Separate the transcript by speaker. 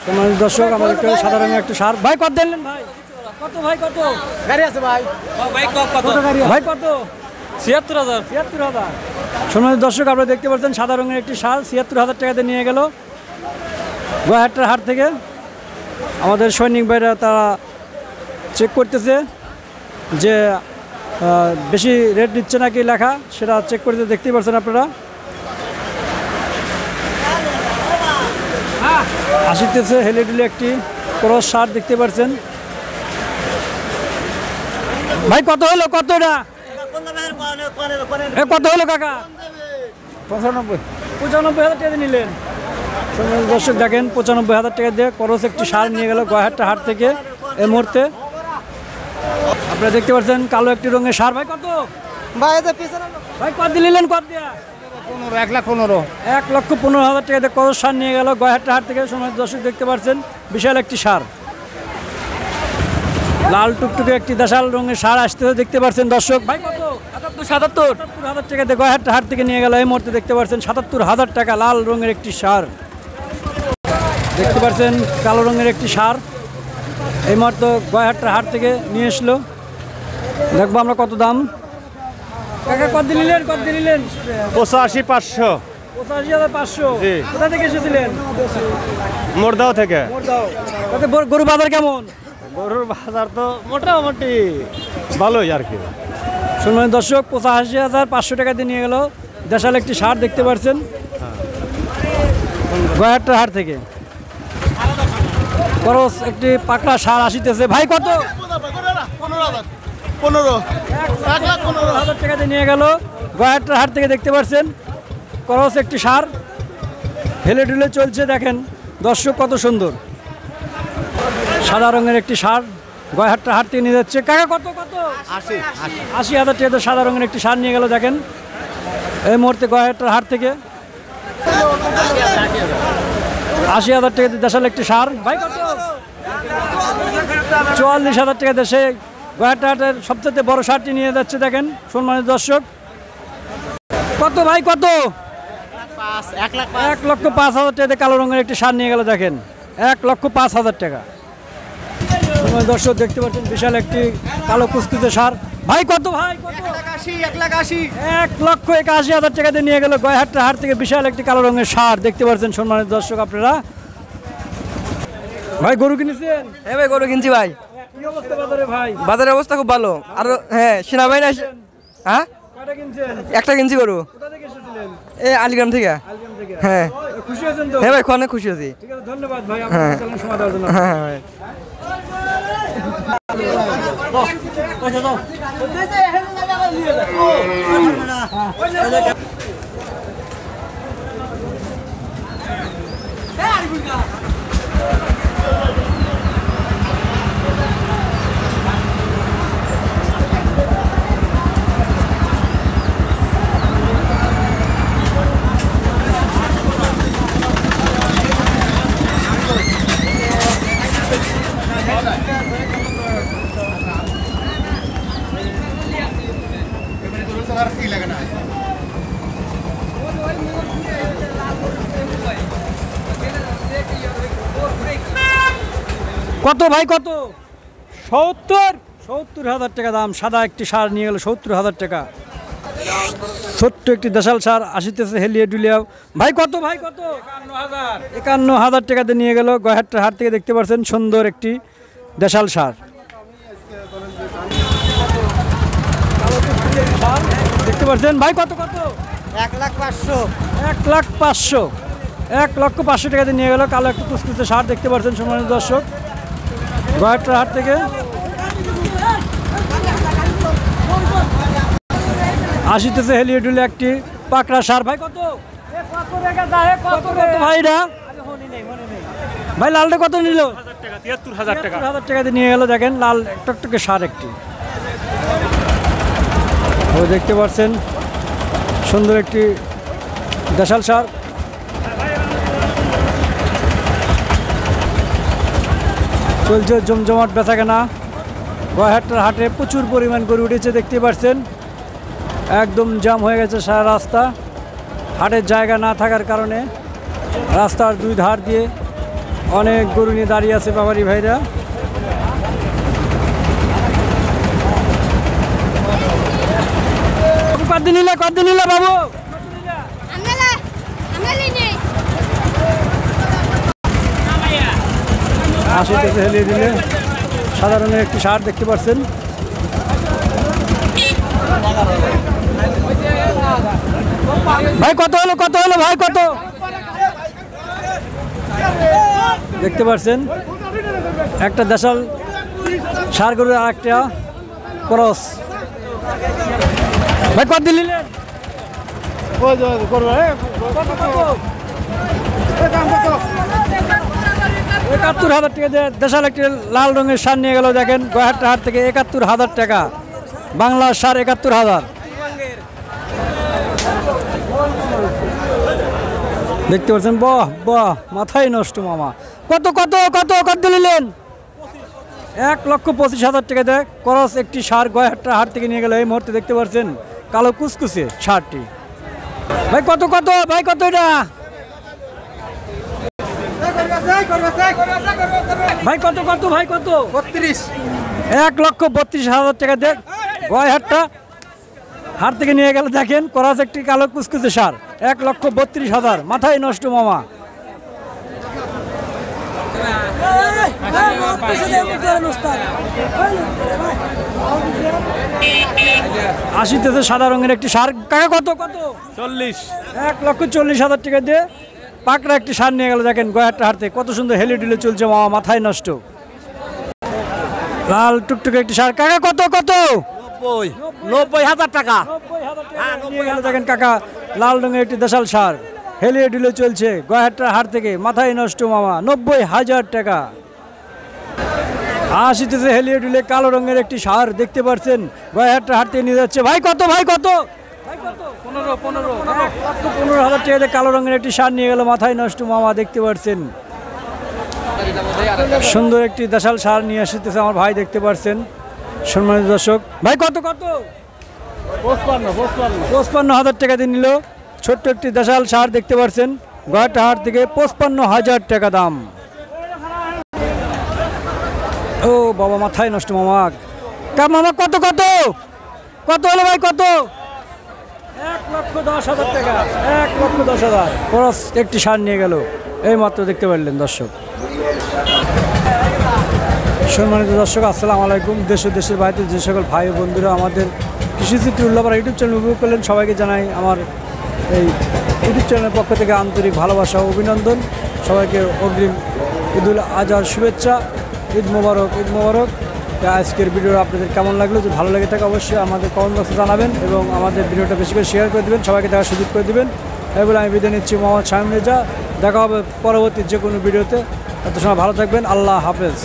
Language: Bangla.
Speaker 1: তোমার দর্শক আমাদেরকে সাদা রঙের একটা সার ভাই কত দিলেন ভাই কত ভাই কত
Speaker 2: গাড়ি আছে ভাই
Speaker 1: কত গাড়ি ভাই কত
Speaker 2: ৭৬,০০০
Speaker 1: ৭৬,০০০ সম্মানিত দর্শক আপনারা দেখতে পাচ্ছেন সাদা রঙের একটি সার ৭৬,০০০ টাকাতে নিয়ে গেল গোয়াহাটার হাট থেকে। আমাদের সৈনিক ভাইরা তারা চেক করতেছে যে বেশি রেট দিচ্ছে নাকি লেখা, সেটা চেক করতে দেখতেই পাচ্ছেন আপনারা। আসিতেছে হেলিডুলি একটি ক্রস সার দেখতে পাচ্ছেন। ভাই কত হলো কতটা কত হলো কাকা 95,000 টাকা নিলেন। দর্শক দেখেন 95,000 টাকা দিয়ে ক্রস একটি সার নিয়ে গেল গোয়াহাটা হাট থেকে এই মুহূর্তে। আপনারা দেখতে পাচ্ছেন কালো একটি রঙের সার। ভাই কত ভাই কত দিলেন কত দিয়া 1,15,000 টাকা দিয়ে ক্রস সার নিয়ে গেল গোয়াহাটা হাট থেকে। সময় দর্শক দেখতে পাচ্ছেন বিশাল একটি সার, লাল টুকটুকে একটি দেশাল রঙের সার আসতে দেখতে পাচ্ছেন দর্শক। ভাই কত 77,000 টাকা দিয়ে গোয়াহাটা হাট থেকে নিয়ে গেল এই মুহূর্তে দেখতে পাচ্ছেন 77,000 টাকা লাল রঙের একটি সার দেখতে পাচ্ছেন। কালো রঙের একটি সার এই মুহূর্তে গোয়াহাটা হাট থেকে নিয়ে আসলো। দেখবো আমরা কত দাম। কাকা কত দিলেন
Speaker 2: ৮৫,৫০০
Speaker 1: 85,500 কোথা থেকে এসেছিলেন?
Speaker 2: মোরদাও থেকে।
Speaker 1: গরু বাজার কেমন?
Speaker 2: গরুর বাজার তো মোটামুটি ভালোই আর কি।
Speaker 1: সম্মানিত দর্শক 85,500 টাকা দিয়ে নিয়ে গেল দেশাল একটি সার দেখতে পাচ্ছেন গোয়াহাটা হাট থেকে। খরচ একটি পাকড়া সার আসিতেছে। ভাই কত 1,15,000 টাকা দিয়ে নিয়ে গেল গোয়াহাটা হাট থেকে দেখতে পাচ্ছেন খরচ একটি সার হেলে ঢুলে চলছে। দেখেন দর্শক কত সুন্দর সাদা রঙের একটি সার গোয়াহাটা হাট থেকে নিয়ে যাচ্ছে। কাকা কত 80,000 টাকা সাদা রঙের একটি সার নিয়ে গেল দেখেন এই মুহূর্তে গোয়াহাটার হাট থেকে। 80,000 টাকা দেশাল একটি সার। ভাই কত 44,000 টাকা দেশে গোয়াহাটা হাটের সবচেয়ে বড় সারটি নিয়ে যাচ্ছে দেখেন সম্মানিত দর্শক। কত ভাই কত 1,05,000 টাকা কালো রঙের একটি সার নিয়ে গেল দেখেন 1,05,000 টাকা। দর্শক দেখতে পাচ্ছেন বিশাল একটি কালো কুচকুচে সার। ভাই কত ভাই 1,81,000 টাকা দিয়ে নিয়ে গেল গোয়াহাটা হাট থেকে বিশাল একটি কালো রঙের সার দেখতে পাচ্ছেন সম্মানিত দর্শক আপনারা। ভাই গরু কিনেছেন?
Speaker 3: হ্যাঁ ভাই গরু কিনছি ভাই।
Speaker 1: কি অবস্থা বাজারে ভাই?
Speaker 3: বাজারের অবস্থা খুব ভালো। আর হ্যাঁ সেনাবাহিনী হ্যাঁ
Speaker 1: কয়টা কিনছেন?
Speaker 3: একটা কিনছি গরু।
Speaker 1: কোথা থেকে এসেছিলেন?
Speaker 3: এই আলিগ্রাম থেকে।
Speaker 1: আলগাম থেকে।
Speaker 3: হ্যাঁ
Speaker 1: খুশি আছেন তো?
Speaker 3: হ্যাঁ ভাই অনেক খুশি আছি।
Speaker 1: ঠিক আছে ধন্যবাদ ভাই আপনার চ্যানেল সময় দেওয়ার জন্য।
Speaker 3: হ্যাঁ ভাই
Speaker 1: কত ভাই কত 70,000 টাকা দাম সাদা একটি সার নিয়ে গেল 70,000 টাকা। ছোট্ট একটি দেশাল সার আসিতেছে হেলিয়ে ডুলিয়া। ভাই কত 51,000 টাকাতে নিয়ে গেল গোয়াহাটা হাট থেকে দেখতে পাচ্ছেন সুন্দর একটি দেশাল সার দেখতে পাচ্ছেন। ভাই কত 1,05,000 1,05,000 টাকাতে নিয়ে গেল কালো একটু কুচকুচে সার দেখতে পাচ্ছেন সম্মানিত দর্শক গোয়াহাটা হাট থেকে। আসিতেছে হেলিয়ে ডুলে একটি পাকড়া সার। ভাই কত ভাইরা ভাই লালটা কত নিল? 73,000 টাকাতে নিয়ে গেল দেখেন লাল টকটকে সার একটি দেখতে পাচ্ছেন সুন্দর একটি দেশাল সার। চলছে জমজমাট বেচা কেনা গোয়াহাটার হাটে প্রচুর পরিমাণ গরু উঠেছে দেখতে পাচ্ছেন একদম জ্যাম হয়ে গেছে সারা রাস্তা। হাটের জায়গা না থাকার কারণে রাস্তার দুই ধার দিয়ে অনেক গরু নিয়ে দাঁড়িয়ে আছে ব্যাপারী ভাইরা। কত নিলে বাবু? আশিটাতে হেলিয়ে দিলে সাধারণ একটি সার দেখতে পাচ্ছেন। ভাই কত হলো ভাই কত? দেখতে পাচ্ছেন একটা দেশাল সার গরু আর একটা ক্রস। ভাই কত নিলেন? ৭১,০০০ টাকা দিয়ে দেশাল একটি লাল রঙের সার নিয়ে গেল। দেখেন গয়াহাট্টা হাট থেকে ৭১,০০০ টাকা, বাংলার সার ৭১,০০০। দেখতে পাচ্ছেন, বাহ বাহ, মাথায় নষ্ট মামা। কত কত কত কত নিলেন? ১,২৫,০০০ টাকা দেয় করস একটি সার গয়াহাট্টা হাট থেকে নিয়ে গেল। এই মুহূর্তে দেখতে পাচ্ছেন কালো কুচকুচে সারটি। ভাই কত কত ভাই কত এটা? ভাই কত কত ভাই কত?
Speaker 3: 32।
Speaker 1: ১,৩২,০০০ টাকা দেয় গয়াহাট্টা হাট থেকে নিয়ে গেল। দেখেন করাস একটি কালো কুচকুচে সার, ১,৩২,০০০। মাথায় নষ্ট মামা। আশিতেছে সাদা রঙের একটি সার। কাকা কত কত?
Speaker 2: 40।
Speaker 1: ১,৪০,০০০ টাকা দিয়ে পাকড়া একটি সার নিয়ে গেল। দেখেন গয়াহাট্টা হাটতে কত সুন্দর হেলে ডুলে চলছে মামা, মাথায় নষ্ট। লাল টুকটুকে একটি সার। কাকা কত কত?
Speaker 2: 90,000 টাকা।
Speaker 1: নিয়ে গেল। দেখেন কাকা লাল রঙের একটি দেশাল সার হেলিয়ে ডুলে চলছে গয়াহাট্টার হাট থেকে, মাথায় নষ্ট মামা, ৯০,০০০ টাকা। আশিতেছে হেলিয়ে ডুলে কালো রঙের একটি সার দেখতে পাচ্ছেন গয়াহাট্টার হাট থেকে নিয়ে যাচ্ছে। ভাই কত ভাই কত? ১,১৫,০০০ টাকা দিয়ে কালো রঙের একটি সার নিয়ে গেল। মাথায় নষ্ট মামা, দেখতে পাচ্ছেন সুন্দর একটি দেশাল সার নিয়ে আসতেছে আমার ভাই, দেখতে পাচ্ছেন সম্মানিত দর্শক। ভাই কত কত? ৫৫,০০০ টাকা দিয়ে নিল ছোট্ট একটি দেশাল সার দেখতে পাচ্ছেন গয়াহাট্টা হাট থেকে, ৫৫,০০০ টাকা দাম। ও বাবা, মাথায় নষ্ট মামা। মামা কত কত কত হলো ভাই কত? ১,১০,০০০ টাকা। ১,১০,০০০ খরচ একটি সার নিয়ে গেল। এই মাত্র দেখতে পারলেন দর্শক। সম্মানিত দর্শক, আসসালামু আলাইকুম। দেশ ও দেশের বাইরে যে সকল ভাই ও বন্ধুরা আমাদের কৃষিচিত্র উল্লাপাড়া ইউটিউব চ্যানেল উপভোগ করলেন, সবাইকে জানাই আমার এই ইউটিউব চ্যানেলের পক্ষ থেকে আন্তরিক ভালোবাসা ও অভিনন্দন। সবাইকে অগ্রিম ঈদুল আজহার শুভেচ্ছা। ঈদ মোবারক, ঈদ মোবারক। আজকের ভিডিও আপনাদের কেমন লাগলো? যদি ভালো লেগে থাকে অবশ্যই আমাদের কমেন্ট বক্সে জানাবেন এবং আমাদের ভিডিওটা বেশি করে শেয়ার করে দেবেন, সবাইকে দেখার সুযোগ করে দেবেন। এবার আমি বিদায় নিচ্ছি, মোহাম্মদ শামীম রেজা। দেখা হবে পরবর্তী যে কোনো ভিডিওতে। এত সময় ভালো থাকবেন। আল্লাহ হাফেজ।